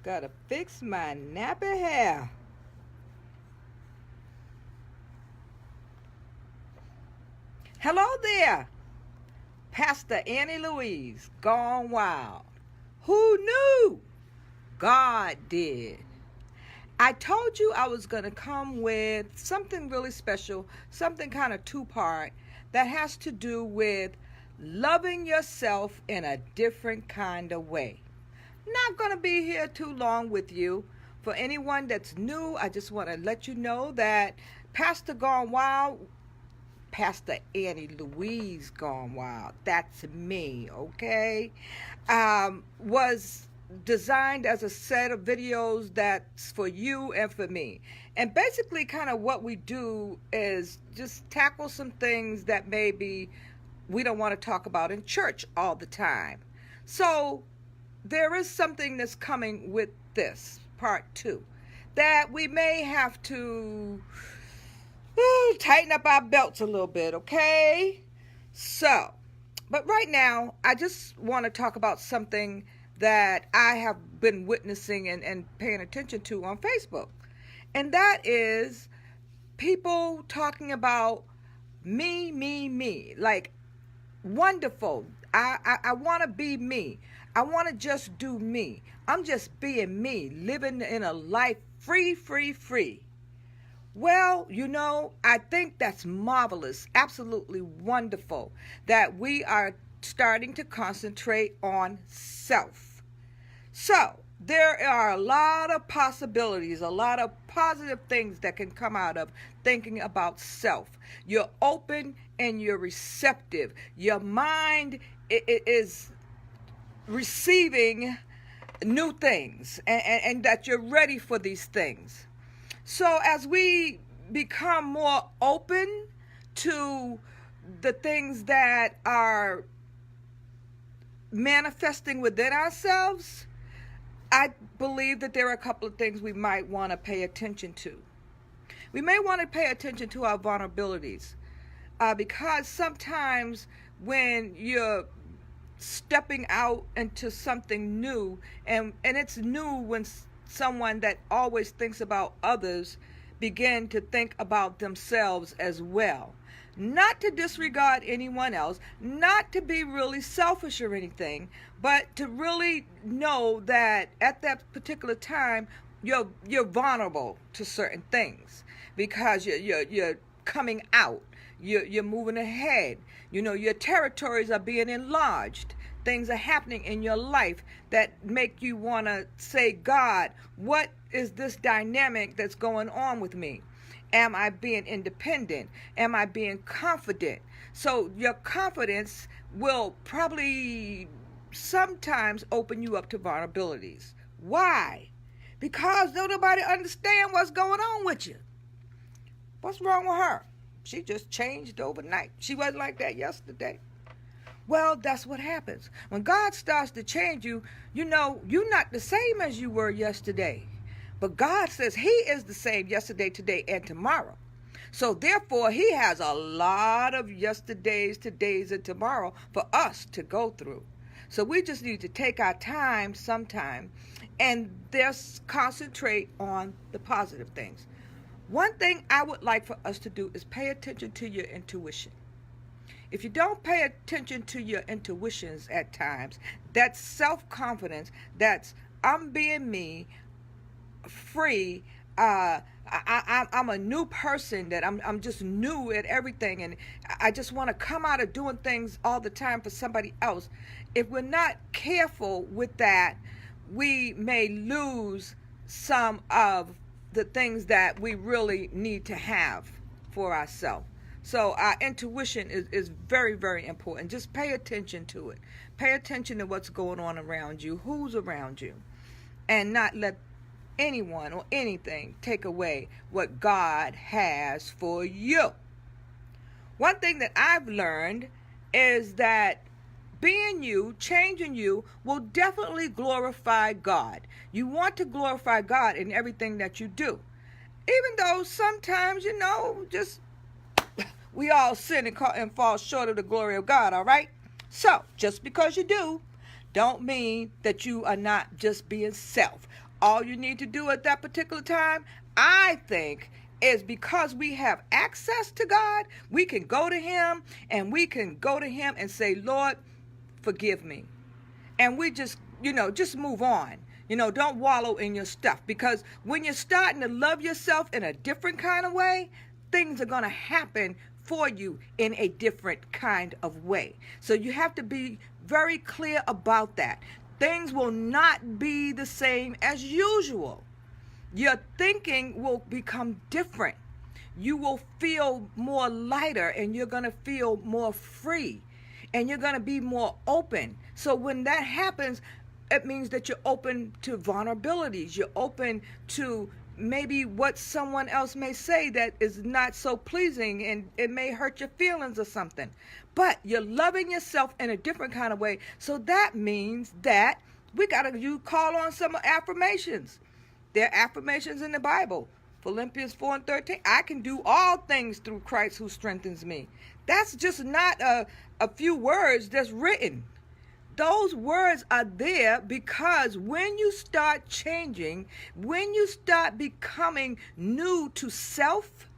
Gotta fix my nappy hair. Hello there, Pastor Annie Louise, gone wild. Who knew? God did. I told you I was going to come with something really special, something kind of two-part that has to do with loving yourself in a different kind of way. Not going to be here too long with you. For anyone that's new, I just want to let you know that Pastor Gone Wild, Pastor Annie Louise Gone Wild, that's me, okay, was designed as a set of videos that's for you and for me. And basically kind of what we do is just tackle some things that maybe we don't want to talk about in church all the time. So there is something that's coming with this part 2 that we may have to tighten up our belts a little bit, okay? So, but right now, I just want to talk about something that I have been witnessing and paying attention to on Facebook. And that is people talking about me. Like, wonderful. I want to be me. I want to just do me. I'm just being me, living in a life free. Well, I think that's marvelous, absolutely wonderful that we are starting to concentrate on self. So, there are a lot of possibilities, a lot of positive things that can come out of thinking about self. You're open and you're receptive. Your mind is receiving new things and that you're ready for these things. So as we become more open to the things that are manifesting within ourselves, I believe that there are a couple of things we might want to pay attention to. We may want to pay attention to our vulnerabilities because sometimes when you're stepping out into something new, and it's new when someone that always thinks about others begin to think about themselves as well. Not to disregard anyone else, not to be really selfish or anything, but to really know that at that particular time you're vulnerable to certain things because you're coming out, you're moving ahead. Your territories are being enlarged. Things are happening in your life that make you want to say, God, what is this dynamic that's going on with me? Am I being independent? Am I being confident? So your confidence will probably sometimes open you up to vulnerabilities. Why? Because don't nobody understand what's going on with you. What's wrong with her? She just changed overnight. She wasn't like that yesterday. Well, that's what happens. When God starts to change you, you're not the same as you were yesterday. But God says He is the same yesterday, today, and tomorrow. So therefore, He has a lot of yesterdays, todays, and tomorrow for us to go through. So we just need to take our time sometime and just concentrate on the positive things. One thing I would like for us to do is pay attention to your intuition. If you don't pay attention to your intuitions at times, that's self-confidence, that's I'm being me, free, I'm a new person, that I'm just new at everything, and I just want to come out of doing things all the time for somebody else. If we're not careful with that, we may lose some of the things that we really need to have for ourselves. So our intuition is very, very important. Just pay attention to it. Pay attention to what's going on around you, who's around you, and not let anyone or anything take away what God has for you. One thing that I've learned is that being you, changing you, will definitely glorify God. You want to glorify God in everything that you do. Even though sometimes, just we all sin and fall short of the glory of God, all right? So, just because you do, don't mean that you are not just being self. All you need to do at that particular time, I think, is because we have access to God, we can go to him and say, Lord, forgive me. And we just move on. Don't wallow in your stuff, because when you're starting to love yourself in a different kind of way, things are going to happen for you in a different kind of way. So you have to be very clear about that. Things will not be the same as usual. Your thinking will become different. You will feel more lighter, and you're going to feel more free, and you're going to be more open. So when that happens, it means that you're open to vulnerabilities. You're open to maybe what someone else may say that is not so pleasing, and it may hurt your feelings or something. But you're loving yourself in a different kind of way. So that means that you call on some affirmations. There are affirmations in the Bible. Philippians 4:13. I can do all things through Christ who strengthens me. That's just not a few words that's written. Those words are there because when you start changing, when you start becoming new to self,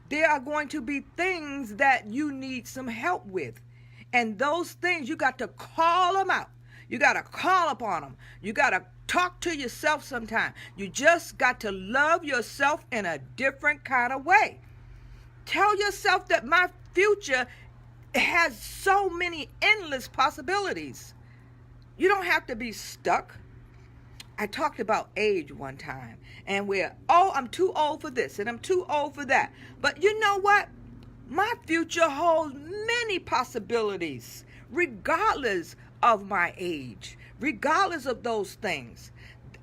there are going to be things that you need some help with. And those things, you got to call them out. You got to call upon them. You got to talk to yourself sometime. You just got to love yourself in a different kind of way. Tell yourself that my future has so many endless possibilities. You don't have to be stuck. I talked about age one time, and I'm too old for this and I'm too old for that. But you know what? My future holds many possibilities, regardless of my age, regardless of those things.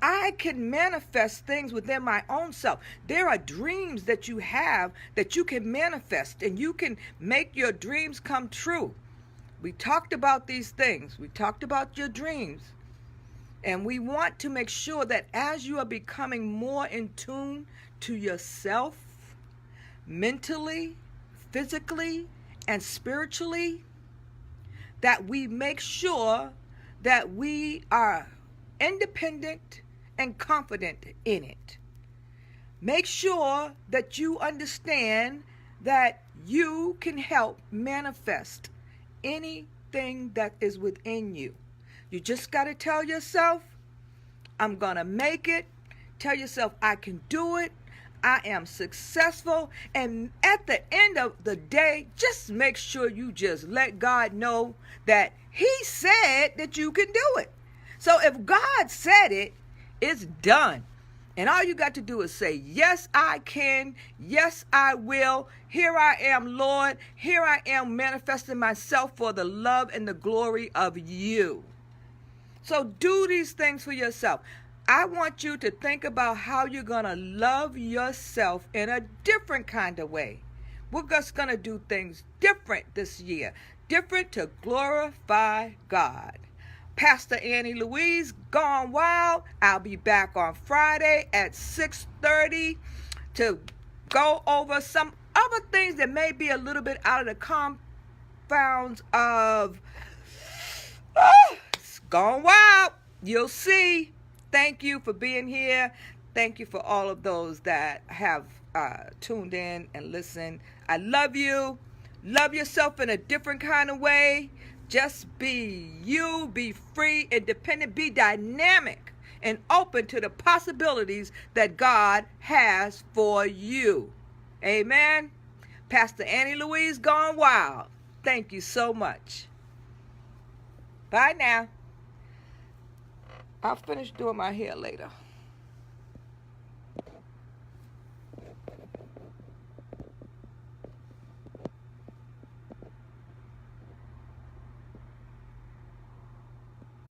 I can manifest things within my own self. There are dreams that you have that you can manifest, and you can make your dreams come true. We talked about these things. We talked about your dreams. And we want to make sure that as you are becoming more in tune to yourself, mentally, physically, and spiritually, that we make sure that we are independent and confident in it. Make sure that you understand that you can help manifest anything that is within you. You just got to tell yourself, I'm going to make it. Tell yourself, I can do it. I am successful. And at the end of the day, just make sure you just let God know that he said that you can do it. So if God said it, it's done. And all you got to do is say, yes, I can. Yes, I will. Here I am, Lord. Here I am manifesting myself for the love and the glory of you. So do these things for yourself. I want you to think about how you're going to love yourself in a different kind of way. We're just going to do things different this year. Different to glorify God. Pastor Annie Louise, Gone Wild. I'll be back on Friday at 6:30 to go over some other things that may be a little bit out of the confounds of Gone Wild. You'll see. Thank you for being here. Thank you for all of those that have tuned in and listened. I love you. Love yourself in a different kind of way. Just be you, be free, independent, be dynamic, and open to the possibilities that God has for you. Amen. Pastor Annie Louise, Gone Wild. Thank you so much. Bye now. I'll finish doing my hair later.